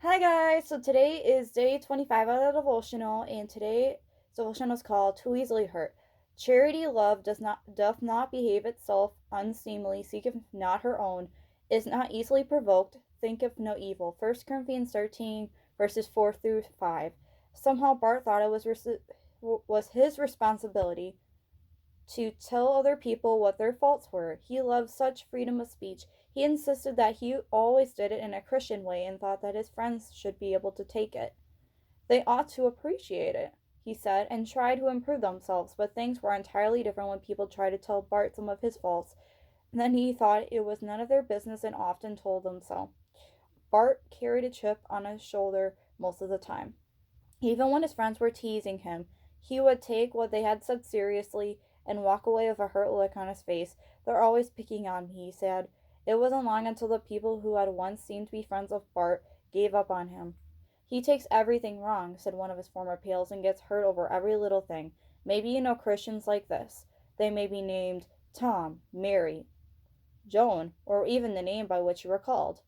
Hi guys, so today is day 25 of the devotional, and today's devotional is called Too Easily Hurt. Charity love doth not behave itself unseemly, seeketh not her own, is not easily provoked, thinketh no evil. 1 Corinthians 13 verses 4 through 5. Somehow Bart thought it was his responsibility to tell other people what their faults were. He loved such freedom of speech. He insisted that he always did it in a Christian way and thought that his friends should be able to take it. They ought to appreciate it, he said, and try to improve themselves, but things were entirely different when people tried to tell Bart some of his faults. And then he thought it was none of their business and often told them so. Bart carried a chip on his shoulder most of the time. Even when his friends were teasing him, he would take what they had said seriously and walk away with a hurt look on his face. "They're always picking on me," he said. It wasn't long until the people who had once seemed to be friends of Bart gave up on him. "He takes everything wrong," said one of his former pals, "and gets hurt over every little thing. Maybe you know Christians like this. They may be named Tom, Mary, Joan, or even the name by which you were called.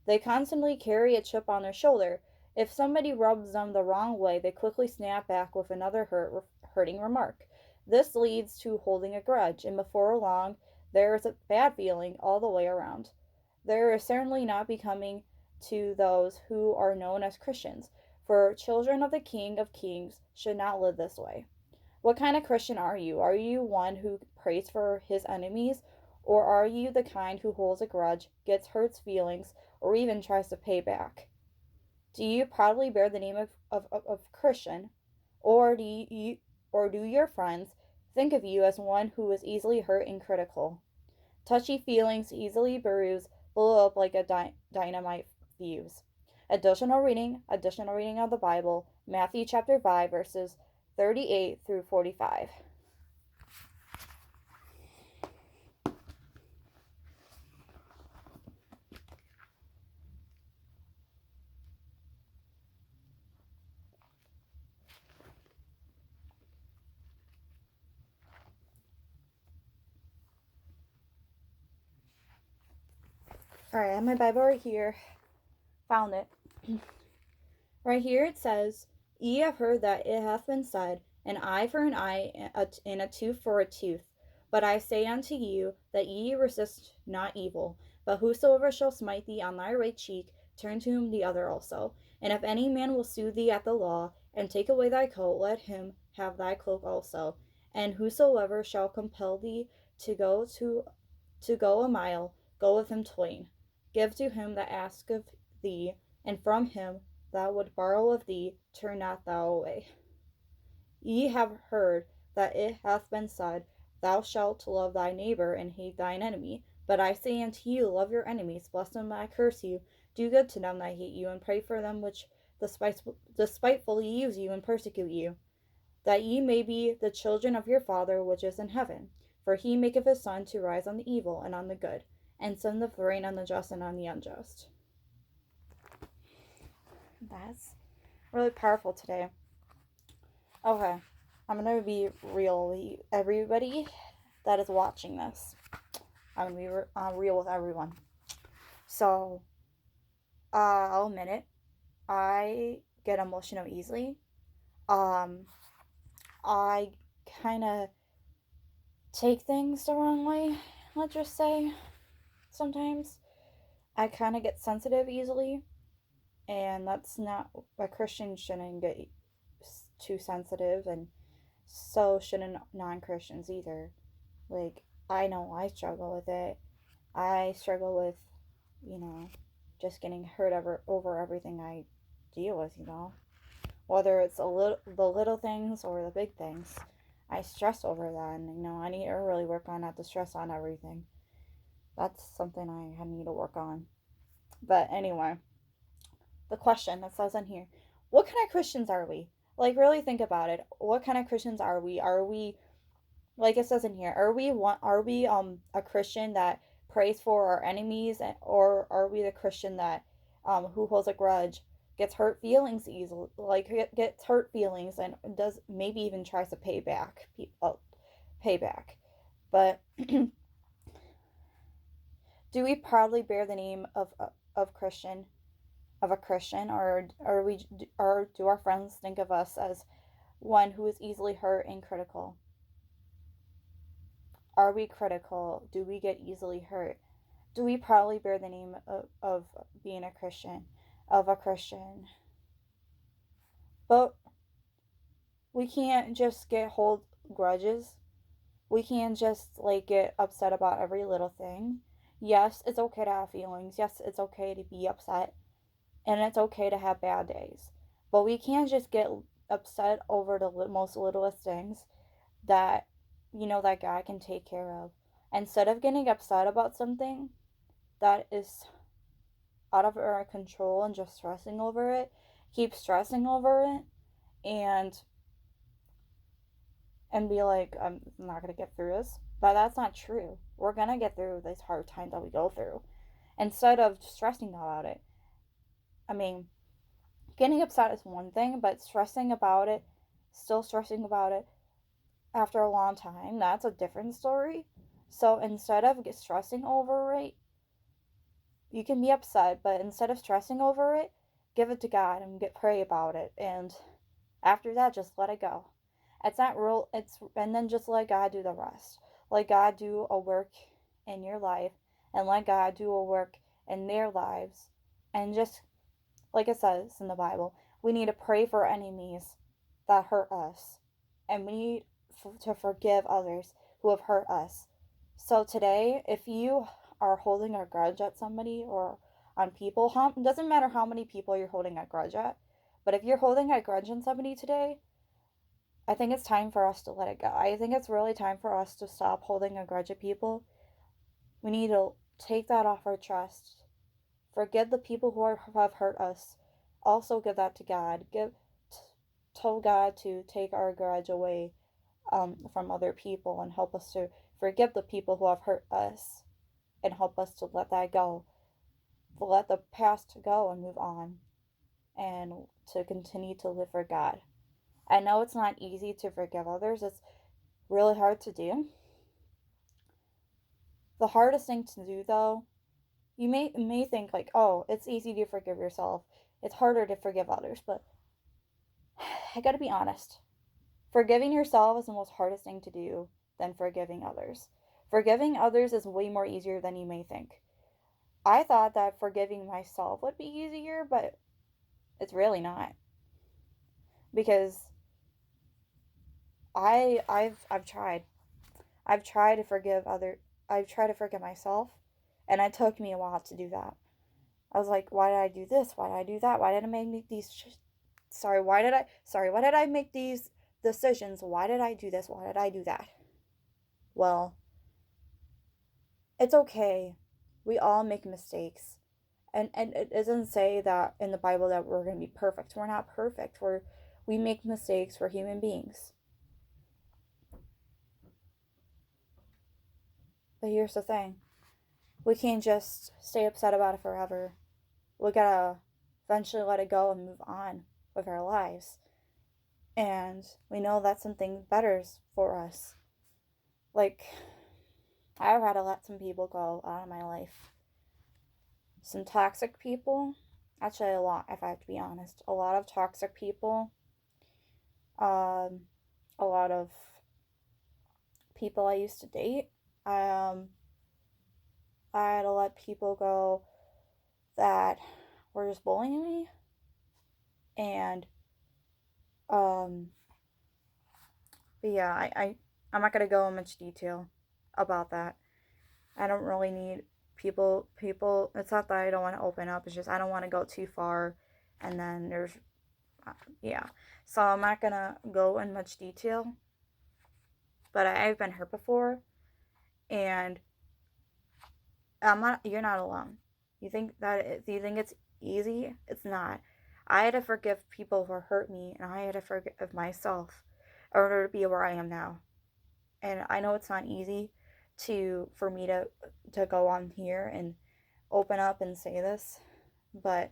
They constantly carry a chip on their shoulder. If somebody rubs them the wrong way, they quickly snap back with another hurting remark. This leads to holding a grudge, and before long, there is a bad feeling all the way around. There is certainly not becoming to those who are known as Christians, for children of the King of Kings should not live this way. What kind of Christian are you? Are you one who prays for his enemies? Or are you the kind who holds a grudge, gets hurt feelings, or even tries to pay back? Do you proudly bear the name of Christian? Or do your friends think of you as one who is easily hurt and critical? Touchy feelings easily bruise, blow up like a dynamite fuse. Additional reading of the Bible, Matthew chapter 5, verses 38 through 45. Alright, I have my Bible right here. Found it. Right here it says, "Ye have heard that it hath been said, an eye for an eye, and a tooth for a tooth. But I say unto you, that ye resist not evil. But whosoever shall smite thee on thy right cheek, turn to him the other also. And if any man will sue thee at the law, and take away thy coat, let him have thy cloak also. And whosoever shall compel thee to go a mile, go with him twain. Give to him that asketh thee, and from him that would borrow of thee, turn not thou away. Ye have heard that it hath been said, Thou shalt love thy neighbor, and hate thine enemy. But I say unto you, love your enemies, bless them that curse you, do good to them that hate you, and pray for them which despitefully use you and persecute you, that ye may be the children of your Father which is in heaven. For he maketh his sun to rise on the evil and on the good, and sendeth rain on the just and on the unjust." That's really powerful today. Okay, I'm gonna be real with everybody that is watching this. I'm gonna be real with everyone. So, I'll admit it. I get emotional easily. Um, I kind of take things the wrong way. Let's just say, sometimes I kind of get sensitive easily, and that's not a Christian shouldn't get too sensitive, and so shouldn't non-Christians either. Like, I know I struggle with it. I struggle with, you know, just getting hurt over everything I deal with, whether it's the little things or the big things. I stress over that, and I need to really work on not to stress on everything. That's something I need to work on. But anyway, the question that says in here, what kind of Christians are we? Like, really think about it. What kind of Christians are we? Are we, like it says in here, are we a Christian that prays for our enemies, or are we the Christian that who holds a grudge, gets hurt feelings easily, like gets hurt feelings, and does maybe even tries to pay back. But do we proudly bear the name of Christian? of a Christian, or do our friends think of us as one who is easily hurt and critical? Are we critical? Do we get easily hurt? Do we proudly bear the name of being a Christian, of a Christian? But we can't just hold grudges. We can't just like get upset about every little thing. Yes, it's okay to have feelings. Yes, it's okay to be upset. And it's okay to have bad days. But we can't just get upset over the most littlest things that, that God can take care of. Instead of getting upset about something that is out of our control and just stressing over it, keep stressing over it and be like, I'm not gonna get through this. But that's not true. We're gonna get through these hard times that we go through. Instead of stressing about it. I mean, getting upset is one thing, but still stressing about it after a long time, that's a different story. So instead of stressing over it, you can be upset, but instead of stressing over it, give it to God and pray about it. And after that, just let it go. It's not real. And then just let God do the rest. Let God do a work in your life, and let God do a work in their lives. And just like it says in the Bible, we need to pray for enemies that hurt us, and we need to forgive others who have hurt us. So today, if you are holding a grudge at somebody or on people, it doesn't matter how many people you're holding a grudge at, but if you're holding a grudge on somebody today, I think it's time for us to let it go. I think it's really time for us to stop holding a grudge at people. We need to take that off our chest. Forgive the people who have hurt us. Also give that to God. Tell God to take our grudge away from other people and help us to forgive the people who have hurt us and help us to let that go. To let the past go and move on and to continue to live for God. I know it's not easy to forgive others. It's really hard to do. The hardest thing to do, though, you may think like, oh, it's easy to forgive yourself. It's harder to forgive others, but I gotta be honest. Forgiving yourself is the most hardest thing to do than forgiving others. Forgiving others is way more easier than you may think. I thought that forgiving myself would be easier, but it's really not. Because I've tried. I've tried to forgive I've tried to forgive myself, and it took me a while to do that. I was like, why did I do this? Why did I do that? Why did I make these why did I make these decisions? Why did I do this? Why did I do that? Well, it's okay. We all make mistakes. And it doesn't say that in the Bible that we're going to be perfect. We're not perfect. We make mistakes. We're human beings. But here's the thing. We can't just stay upset about it forever. We gotta eventually let it go and move on with our lives. And we know that something better's for us. Like, I've had to let some people go out of my life. Some toxic people. Actually, a lot, if I have to be honest. A lot of toxic people. Um, a lot of people I used to date. I had to let people go that were just bullying me. And, but yeah, I'm not going to go in much detail about that. I don't really need people, it's not that I don't want to open up, it's just I don't want to go too far. And then yeah. So I'm not going to go in much detail. But I've been hurt before. And you're not alone. You think it's easy? It's not. I had to forgive people who hurt me, and I had to forgive myself in order to be where I am now. And I know it's not easy for me to go on here and open up and say this, but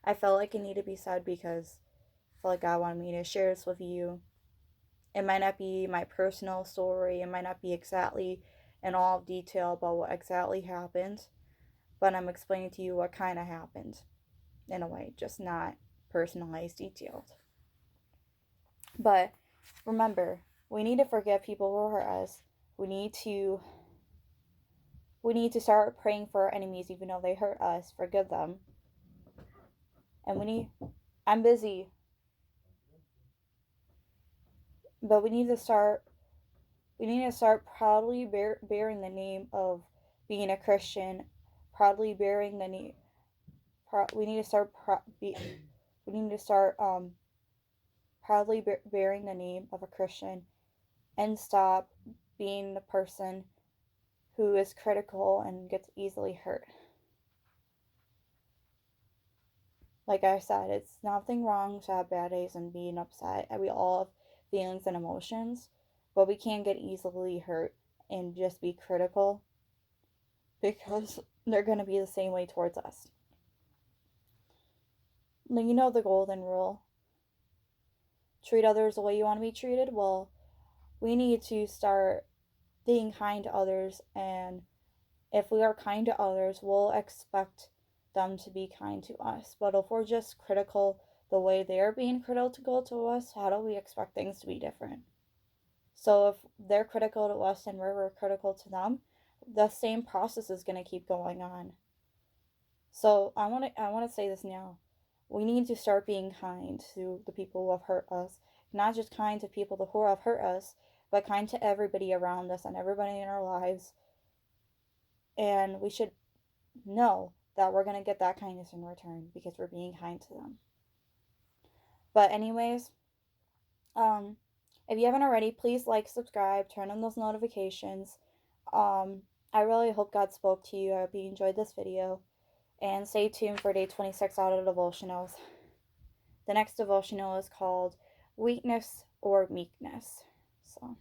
I felt like it needed to be said because I felt like God wanted me to share this with you. It might not be my personal story, it might not be exactly in all detail about what exactly happened, but I'm explaining to you what kind of happened. in a way, just not personalized, detailed. But remember, we need to forgive people who hurt us. We need to start praying for our enemies even though they hurt us, forgive them. And I'm busy, but we need to start proudly bearing the name of being a Christian, proudly bearing the name. We need to start we need to start proudly bearing the name of a Christian, and stop being the person who is critical and gets easily hurt. Like I said, it's nothing wrong to have bad days and being upset. We all have feelings and emotions, but we can't get easily hurt and just be critical, because they're going to be the same way towards us. You know the golden rule: treat others the way you want to be treated. Well, we need to start being kind to others, and if we are kind to others, we'll expect them to be kind to us. But if we're just critical the way they're being critical to us, how do we expect things to be different? So if they're critical to us and we're critical to them, the same process is going to keep going on. So I want to say this now. We need to start being kind to the people who have hurt us. Not just kind to people who have hurt us, but kind to everybody around us and everybody in our lives. And we should know that we're going to get that kindness in return because we're being kind to them. But anyways, if you haven't already, please like, subscribe, turn on those notifications. I really hope God spoke to you. I hope you enjoyed this video. And stay tuned for day 26 out of devotionals. The next devotional is called Weakness or Meekness. So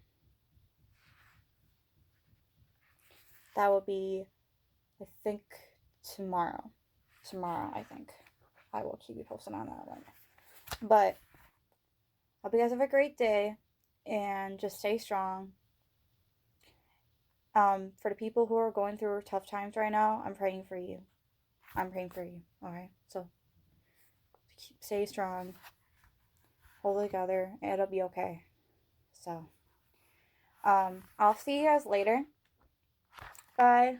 that will be, I think, tomorrow. I think. I will keep you posted on that one. But hope you guys have a great day and just stay strong. For the people who are going through tough times right now, I'm praying for you. Okay? So stay strong. Hold together. It'll be okay. So, I'll see you guys later. Bye.